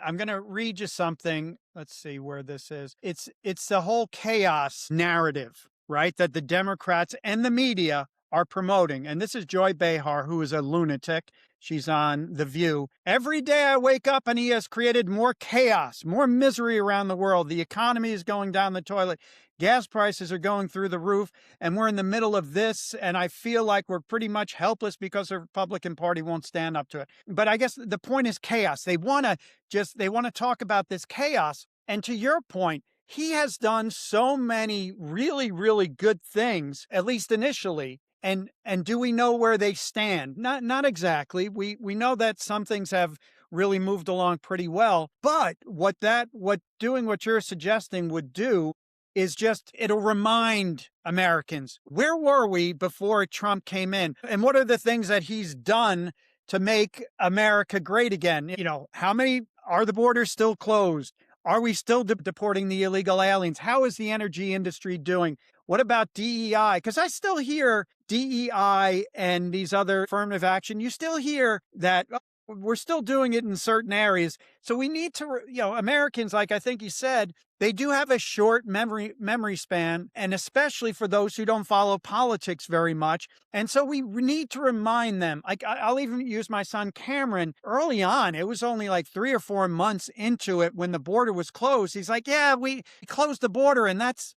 I'm going to read you something. Let's see where this is. It's the whole chaos narrative, right? That the Democrats and the media are promoting, and this is Joy Behar, who is a lunatic. She's on The View. Every day I wake up and he has created more chaos, more misery around the world. The economy is going down the toilet. Gas prices are going through the roof, and we're in the middle of this. And I feel like we're pretty much helpless because the Republican Party won't stand up to it. But I guess the point is chaos. They want to talk about this chaos. And to your point, he has done so many really, really good things, at least initially. And do we know where they stand? Not exactly. We know that some things have really moved along pretty well. But what doing what you're suggesting would do is just it'll remind Americans, where were we before Trump came in? And what are the things that he's done to make America great again? How many are the borders still closed? Are we still deporting the illegal aliens? How is the energy industry doing? What about DEI? Because I still hear DEI and these other affirmative action. You still hear that we're still doing it in certain areas. So we need to, Americans, like I think you said, they do have a short memory span, and especially for those who don't follow politics very much. And so we need to remind them. Like I'll even use my son Cameron. Early on, it was only like 3 or 4 months into it when the border was closed. He's like, "Yeah, we closed the border, and that's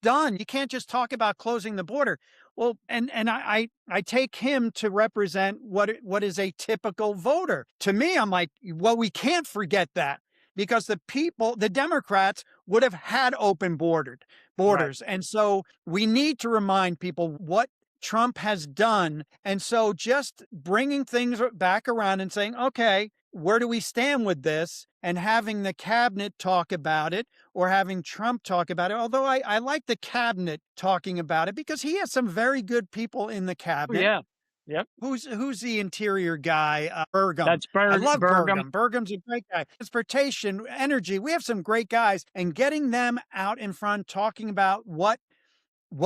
done. You can't just talk about closing the border." Well, and I take him to represent what is a typical voter. To me, I'm like, well, we can't forget that, because the Democrats would have had open Right. borders. And so we need to remind people what Trump has done. And so just bringing things back around and saying, okay, where do we stand with this? And having the cabinet talk about it, or having Trump talk about it. Although I like the cabinet talking about it because he has some very good people in the Oh, cabinet. yeah. Yep. Who's the interior guy? Burgum. That's I love Burgum. Burgum. Burgum's a great guy. Transportation, energy. We have some great guys, and getting them out in front, talking about what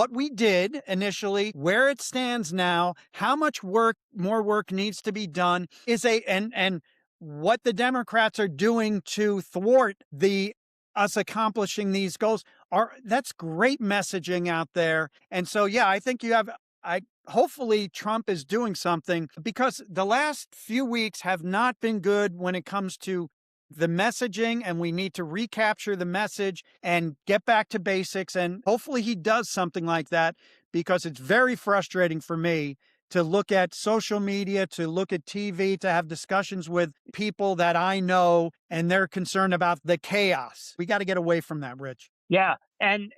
we did initially, where it stands now, how much more work needs to be done, and what the Democrats are doing to thwart the us accomplishing these goals. That's great messaging out there. And so yeah, I think I hopefully Trump is doing something, because the last few weeks have not been good when it comes to the messaging, and we need to recapture the message and get back to basics. And hopefully he does something like that, because it's very frustrating for me to look at social media, to look at TV, to have discussions with people that I know, and they're concerned about the chaos. We got to get away from that, Rich. Yeah, and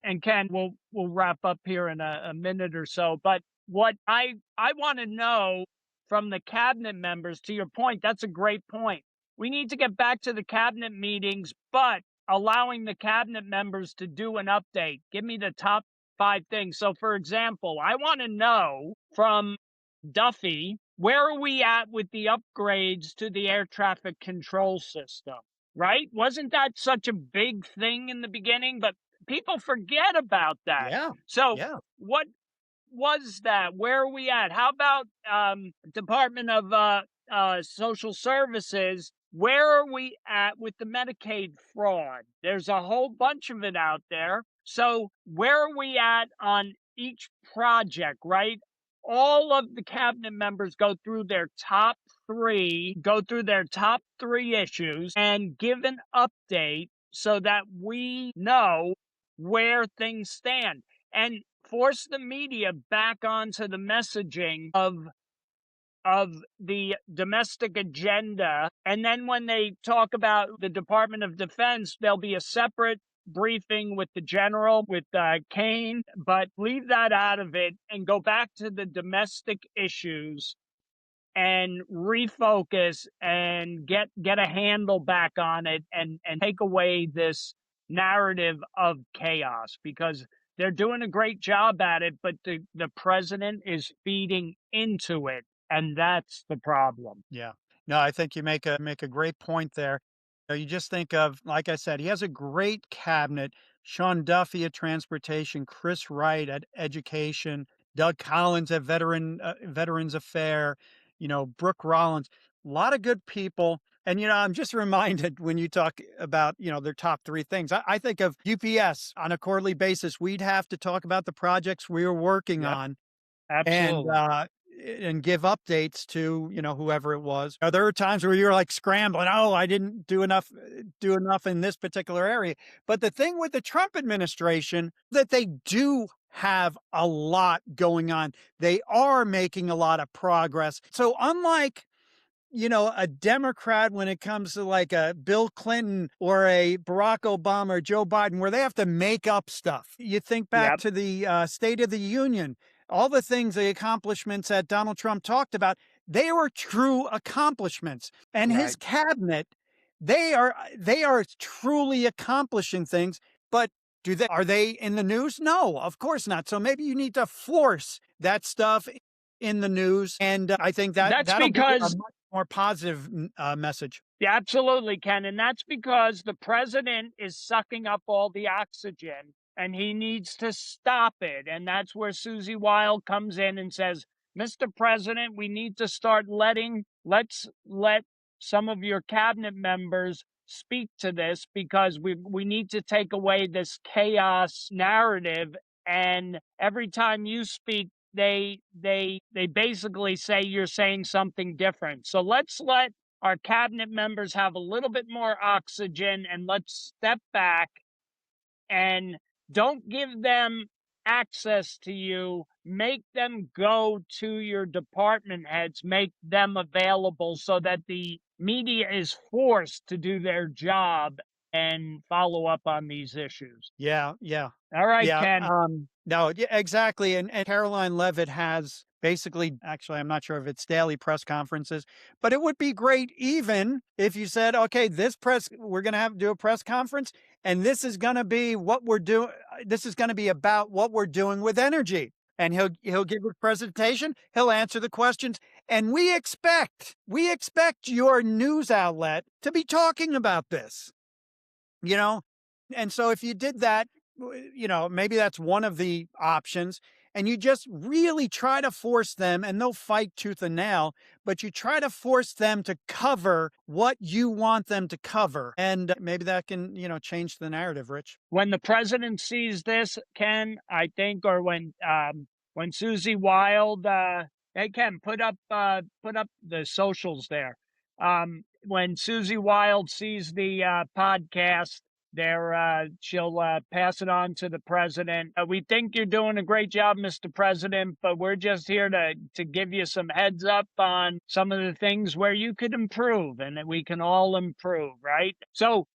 and Ken, we'll wrap up here in a minute or so. But what I want to know from the cabinet members, to your point, that's a great point. We need to get back to the cabinet meetings, but allowing the cabinet members to do an update. Give me the top 5 things. So, for example, I want to know from Duffy, where are we at with the upgrades to the air traffic control system? Right? Wasn't that such a big thing in the beginning? But people forget about that. Yeah. So, Yeah. what was that? Where are we at? How about Department of Social Services? Where are we at with the Medicaid fraud? There's a whole bunch of it out there. So, where are we at on each project, right? All of the cabinet members go through their top three issues and give an update so that we know where things stand, and force the media back onto the messaging of the domestic agenda. And then when they talk about the Department of Defense, there'll be a separate briefing with the general, with Kane, but leave that out of it and go back to the domestic issues and refocus and get a handle back on it, and take away this narrative of chaos, because they're doing a great job at it, but the president is feeding into it, and that's the problem. Yeah. No, I think you make a great point there. You just think of, like I said, he has a great cabinet. Sean Duffy at transportation, Chris Wright at education, Doug Collins at Veterans Affair, Brooke Rollins, a lot of good people. And I'm just reminded when you talk about their top three things. I think of UPS on a quarterly basis. We'd have to talk about the projects we were working Yep. on. and Absolutely. uh, and give updates to whoever it was. There are times where you're like scrambling. Oh, I didn't do enough in this particular area. But the thing with the Trump administration that they do have a lot going on. They are making a lot of progress. So unlike a Democrat when it comes to like a Bill Clinton or a Barack Obama or Joe Biden, where they have to make up stuff. You think back Yep. to the State of the Union, all the things, the accomplishments that Donald Trump talked about, they were true accomplishments. And his Right. cabinet, they are truly accomplishing things, but are they in the news? No, of course not. So maybe you need to force that stuff in the news, and I think that That's that'll be a because much more positive message. Yeah, absolutely, Ken. And that's because the president is sucking up all the oxygen and he needs to stop it. And that's where Susie Wild comes in and says, Mr. President, we need to let's let some of your cabinet members speak to this because we need to take away this chaos narrative. And every time you speak, they basically say you're saying something different. So let's let our cabinet members have a little bit more oxygen and let's step back and don't give them access to you. Make them go to your department heads, make them available so that the media is forced to do their job and follow up on these issues. Yeah, yeah, All right, yeah. Ken. No, yeah, exactly. And Caroline Levitt has basically, actually, I'm not sure if it's daily press conferences, but it would be great even if you said, okay, we're going to have to do a press conference, and this is going to be what we're doing. This is going to be about what we're doing with energy. And he'll give a presentation. He'll answer the questions, and we expect your news outlet to be talking about this. You know, and so if you did that, maybe that's one of the options. And you just really try to force them, and they'll fight tooth and nail, but you try to force them to cover what you want them to cover. And maybe that can, change the narrative, Rich. When the president sees this, Ken, I think, or when Susie Wild, hey Ken, put up the socials there. When Susie Wild sees the podcast, there she'll pass it on to the president. We think you're doing a great job, Mr. President, but we're just here to give you some heads up on some of the things where you could improve, and that we can all improve, right? So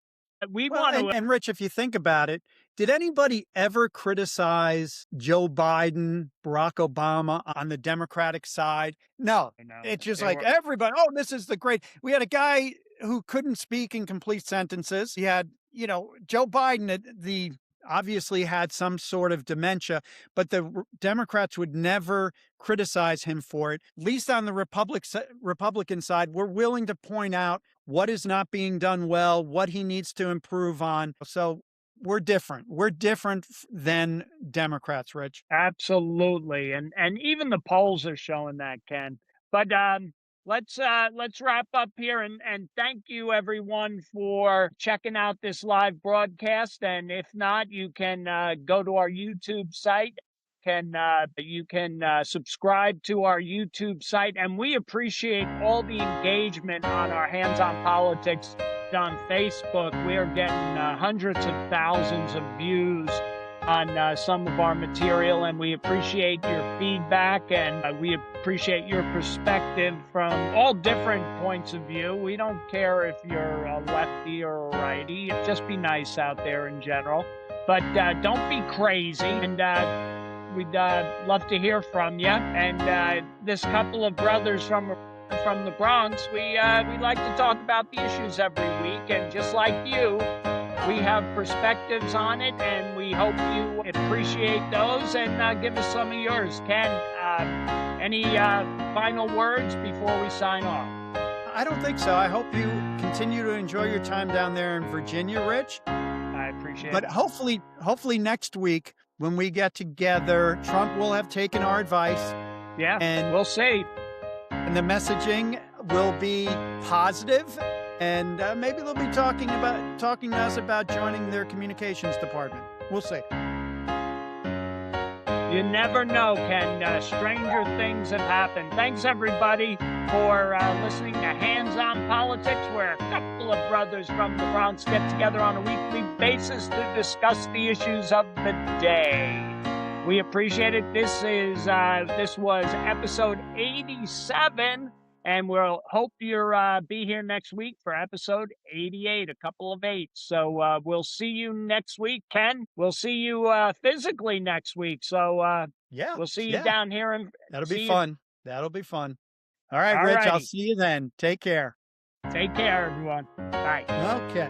we Well, want to. and Rich, if you think about it, did anybody ever criticize Joe Biden, Barack Obama on the Democratic side? No. I know It's just they like were. everybody, oh, this is the great. We had a guy who couldn't speak in complete sentences. He had, Joe Biden, the obviously had some sort of dementia, but the Democrats would never criticize him for it. At least on the Republican side, we're willing to point out what is not being done well, what he needs to improve on. So we're different. We're different than Democrats, Rich. Absolutely, and even the polls are showing that, Ken. But let's wrap up here and thank you everyone for checking out this live broadcast. And if not, you can go to our YouTube site. Can You can subscribe to our YouTube site, and we appreciate all the engagement on our Hands on Politics on Facebook. We are getting hundreds of thousands of views on some of our material, and we appreciate your feedback, and we appreciate your perspective from all different points of view. We don't care if you're a lefty or a righty. Just be nice out there in general, but don't be crazy. And we'd love to hear from you. And this couple of brothers from the Bronx, we like to talk about the issues every week, and just like you, we have perspectives on it, and we hope you appreciate those and give us some of yours. Ken, any final words before we sign off? I don't think so. I hope you continue to enjoy your time down there in Virginia, Rich. I appreciate But it. hopefully next week when we get together, Trump will have taken our advice. Yeah, and we'll see. And the messaging will be positive, and maybe they'll be talking to us about joining their communications department. We'll see. You never know, Ken. Stranger things have happened. Thanks, everybody, for listening to Hands on Politics, where a couple of brothers from the Bronx get together on a weekly basis to discuss the issues of the day. We appreciate it. This was episode 87. And we'll hope you'll be here next week for episode 88, a couple of eights. So we'll see you next week, Ken. We'll see you physically next week. So Yeah, we'll see you yeah. down here. And That'll be see you. fun. That'll be fun. All right, All Rich, I'll righty. see you then. Take care. Take care, everyone. Bye. Okay.